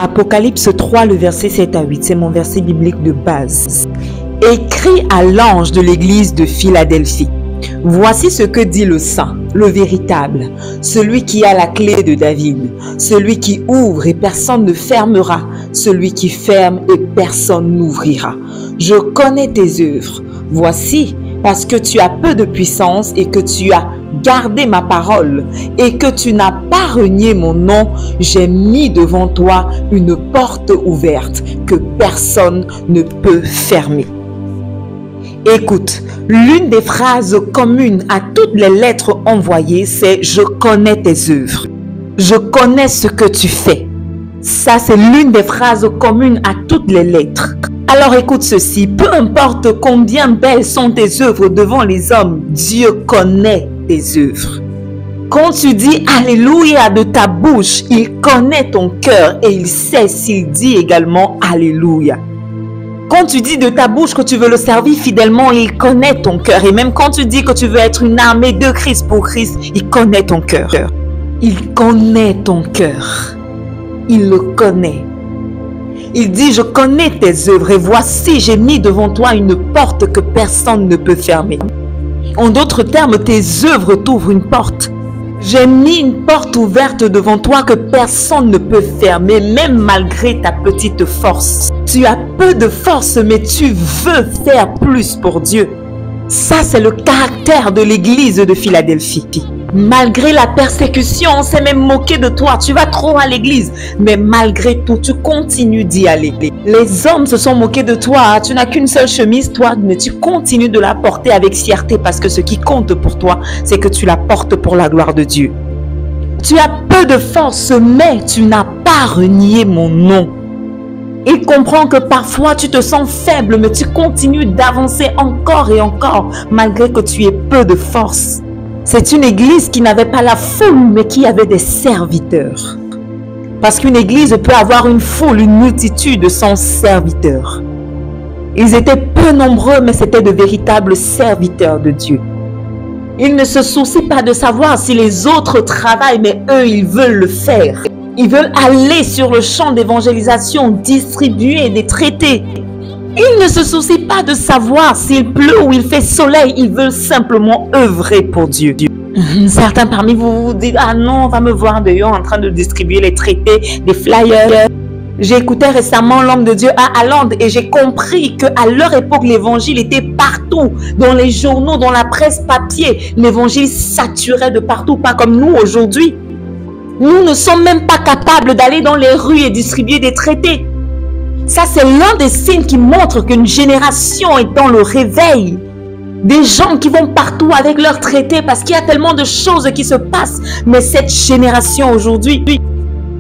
Apocalypse 3, le verset 7 à 8, c'est mon verset biblique de base. Écrit à l'ange de l'église de Philadelphie. Voici ce que dit le Saint, le véritable, celui qui a la clé de David, celui qui ouvre et personne ne fermera, celui qui ferme et personne n'ouvrira. Je connais tes œuvres. Voici, parce que tu as peu de puissance et que tu as gardé ma parole et que tu n'as pas renié mon nom, j'ai mis devant toi une porte ouverte que personne ne peut fermer. Écoute, l'une des phrases communes à toutes les lettres envoyées, c'est « Je connais tes œuvres ». Je connais ce que tu fais. Ça, c'est l'une des phrases communes à toutes les lettres. Alors écoute ceci, peu importe combien belles sont tes œuvres devant les hommes, Dieu connaît tes œuvres. Quand tu dis Alléluia de ta bouche, il connaît ton cœur et il sait s'il dit également Alléluia. Quand tu dis de ta bouche que tu veux le servir fidèlement, il connaît ton cœur. Et même quand tu dis que tu veux être une armée de Christ pour Christ, il connaît ton cœur. Il connaît ton cœur. Il le connaît. Il dit, je connais tes œuvres et voici, j'ai mis devant toi une porte que personne ne peut fermer. En d'autres termes, tes œuvres t'ouvrent une porte. J'ai mis une porte ouverte devant toi que personne ne peut fermer, même malgré ta petite force. Tu as peu de force, mais tu veux faire plus pour Dieu. Ça, c'est le caractère de l'église de Philadelphie. Malgré la persécution, on s'est même moqué de toi. Tu vas trop à l'église. Mais malgré tout, tu continues d'y aller. Les hommes se sont moqués de toi. Tu n'as qu'une seule chemise, toi, mais tu continues de la porter avec fierté parce que ce qui compte pour toi, c'est que tu la portes pour la gloire de Dieu. Tu as peu de force, mais tu n'as pas renié mon nom. Il comprend que parfois tu te sens faible, mais tu continues d'avancer encore et encore, malgré que tu aies peu de force. C'est une église qui n'avait pas la foule, mais qui avait des serviteurs. Parce qu'une église peut avoir une foule, une multitude sans serviteurs. Ils étaient peu nombreux, mais c'était de véritables serviteurs de Dieu. Ils ne se soucient pas de savoir si les autres travaillent, mais eux, ils veulent le faire. Ils veulent aller sur le champ d'évangélisation, distribuer des traités. Ils ne se soucient pas de savoir s'il pleut ou il fait soleil. Ils veulent simplement œuvrer pour Dieu. Certains parmi vous vous disent, ah non, on va me voir dehors en train de distribuer les traités, des flyers. J'ai écouté récemment l'homme de Dieu à Hollande et j'ai compris qu'à leur époque, l'évangile était partout, dans les journaux, dans la presse papier. L'évangile saturait de partout, pas comme nous aujourd'hui. Nous ne sommes même pas capables d'aller dans les rues et distribuer des traités. Ça, c'est l'un des signes qui montrent qu'une génération est dans le réveil. Des gens qui vont partout avec leurs traités parce qu'il y a tellement de choses qui se passent. Mais cette génération aujourd'hui,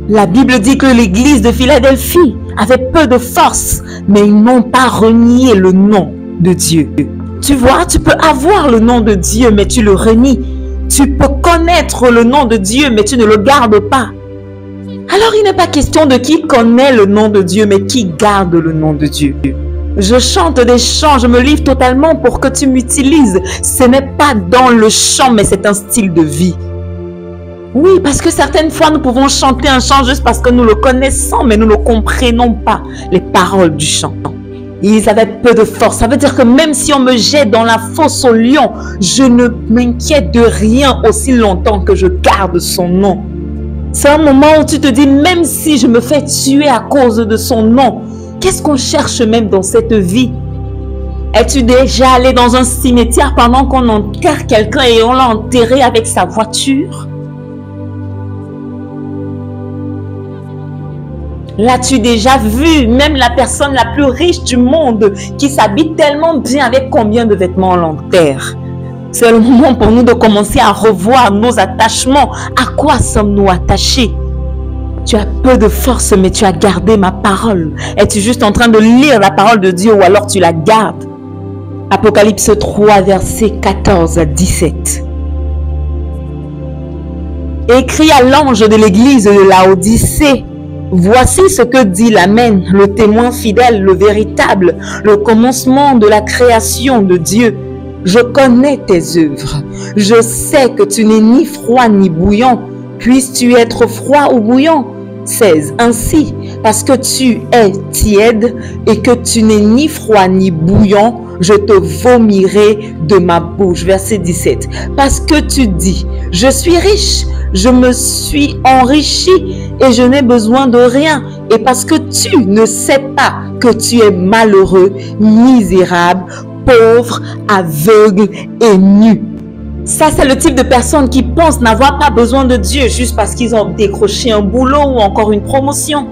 la Bible dit que l'église de Philadelphie avait peu de force, mais ils n'ont pas renié le nom de Dieu. Tu vois, tu peux avoir le nom de Dieu, mais tu le renies. Tu peux connaître le nom de Dieu, mais tu ne le gardes pas. Alors, il n'est pas question de qui connaît le nom de Dieu, mais qui garde le nom de Dieu. Je chante des chants, je me livre totalement pour que tu m'utilises. Ce n'est pas dans le chant, mais c'est un style de vie. Oui, parce que certaines fois, nous pouvons chanter un chant juste parce que nous le connaissons, mais nous ne comprenons pas les paroles du chant. Ils avaient peu de force. Ça veut dire que même si on me jette dans la fosse au lion, je ne m'inquiète de rien aussi longtemps que je garde son nom. C'est un moment où tu te dis, même si je me fais tuer à cause de son nom, qu'est-ce qu'on cherche même dans cette vie? Es-tu déjà allé dans un cimetière pendant qu'on enterre quelqu'un et on l'a enterré avec sa voiture? L'as-tu déjà vu, même la personne la plus riche du monde qui s'habille tellement bien, avec combien de vêtements on l'enterre? C'est le moment pour nous de commencer à revoir nos attachements. À quoi sommes-nous attachés? Tu as peu de force, mais tu as gardé ma parole. Es-tu juste en train de lire la parole de Dieu ou alors tu la gardes? Apocalypse 3, versets 14 à 17. Écrit à l'ange de l'église de Laodicée. Voici ce que dit l'Amen, le témoin fidèle, le véritable, le commencement de la création de Dieu. Je connais tes œuvres. Je sais que tu n'es ni froid ni bouillant. Puisses-tu être froid ou bouillant? 16. Ainsi, Parce que tu es tiède et que tu n'es ni froid ni bouillant, je te vomirai de ma bouche. Verset 17. Parce que tu dis, je suis riche, je me suis enrichi et je n'ai besoin de rien. Et parce que tu ne sais pas que tu es malheureux, misérable, pauvre, aveugle et nu. Ça, c'est le type de personnes qui pensent n'avoir pas besoin de Dieu juste parce qu'ils ont décroché un boulot ou encore une promotion.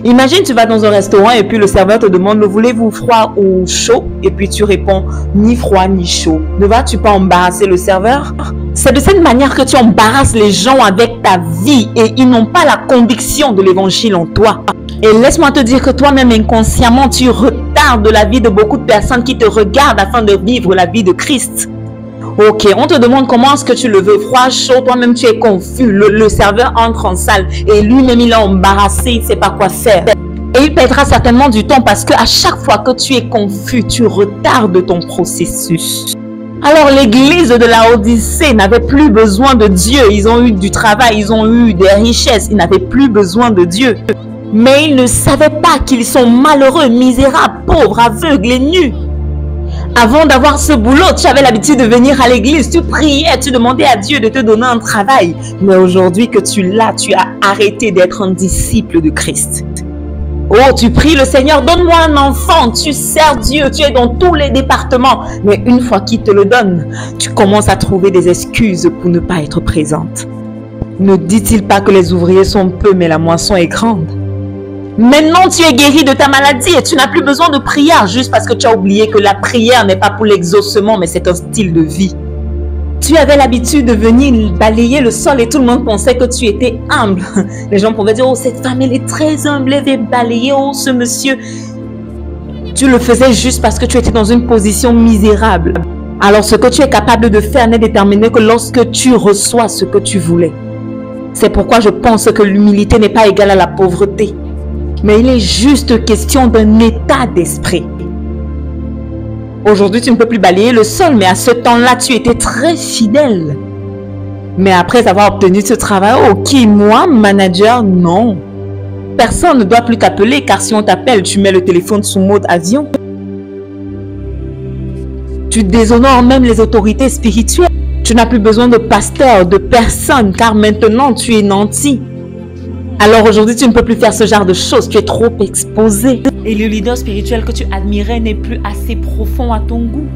Imagine, tu vas dans un restaurant et puis le serveur te demande, le voulez-vous froid ou chaud? Et puis tu réponds, ni froid ni chaud. Ne vas-tu pas embarrasser le serveur? C'est de cette manière que tu embarrasses les gens avec ta vie et ils n'ont pas la conviction de l'évangile en toi. Et laisse-moi te dire que toi-même inconsciemment, tu retardes la vie de beaucoup de personnes qui te regardent afin de vivre la vie de Christ. Ok, on te demande comment est-ce que tu le veux, froid, chaud, toi-même tu es confus. Le serveur entre en salle et lui-même il est embarrassé, il ne sait pas quoi faire. Et il perdra certainement du temps parce qu'à chaque fois que tu es confus, tu retardes ton processus. Alors l'église de la Odyssée n'avait plus besoin de Dieu. Ils ont eu du travail, ils ont eu des richesses, ils n'avaient plus besoin de Dieu. Mais ils ne savaient pas qu'ils sont malheureux, misérables, pauvres, aveugles et nus. Avant d'avoir ce boulot, tu avais l'habitude de venir à l'église, tu priais, tu demandais à Dieu de te donner un travail. Mais aujourd'hui que tu l'as, tu as arrêté d'être un disciple de Christ. Oh, tu pries le Seigneur, donne-moi un enfant, tu sers Dieu, tu es dans tous les départements. Mais une fois qu'il te le donne, tu commences à trouver des excuses pour ne pas être présente. Ne dit-il pas que les ouvriers sont peu, mais la moisson est grande? Maintenant, tu es guéri de ta maladie et tu n'as plus besoin de prière juste parce que tu as oublié que la prière n'est pas pour l'exaucement, mais c'est un style de vie. Tu avais l'habitude de venir balayer le sol et tout le monde pensait que tu étais humble. Les gens pouvaient dire, oh, cette femme, elle est très humble, elle va balayer, oh, ce monsieur. Tu le faisais juste parce que tu étais dans une position misérable. Alors, ce que tu es capable de faire n'est déterminé que lorsque tu reçois ce que tu voulais. C'est pourquoi je pense que l'humilité n'est pas égale à la pauvreté. Mais il est juste question d'un état d'esprit. Aujourd'hui, tu ne peux plus balayer le sol, mais à ce temps-là, tu étais très fidèle. Mais après avoir obtenu ce travail, oh, qui, moi, manager, non. Personne ne doit plus t'appeler, car si on t'appelle, tu mets le téléphone sous mode avion. Tu déshonores même les autorités spirituelles. Tu n'as plus besoin de pasteur, de personne, car maintenant, tu es nanti. Alors aujourd'hui, tu ne peux plus faire ce genre de choses, tu es trop exposé. Et le leader spirituel que tu admirais n'est plus assez profond à ton goût.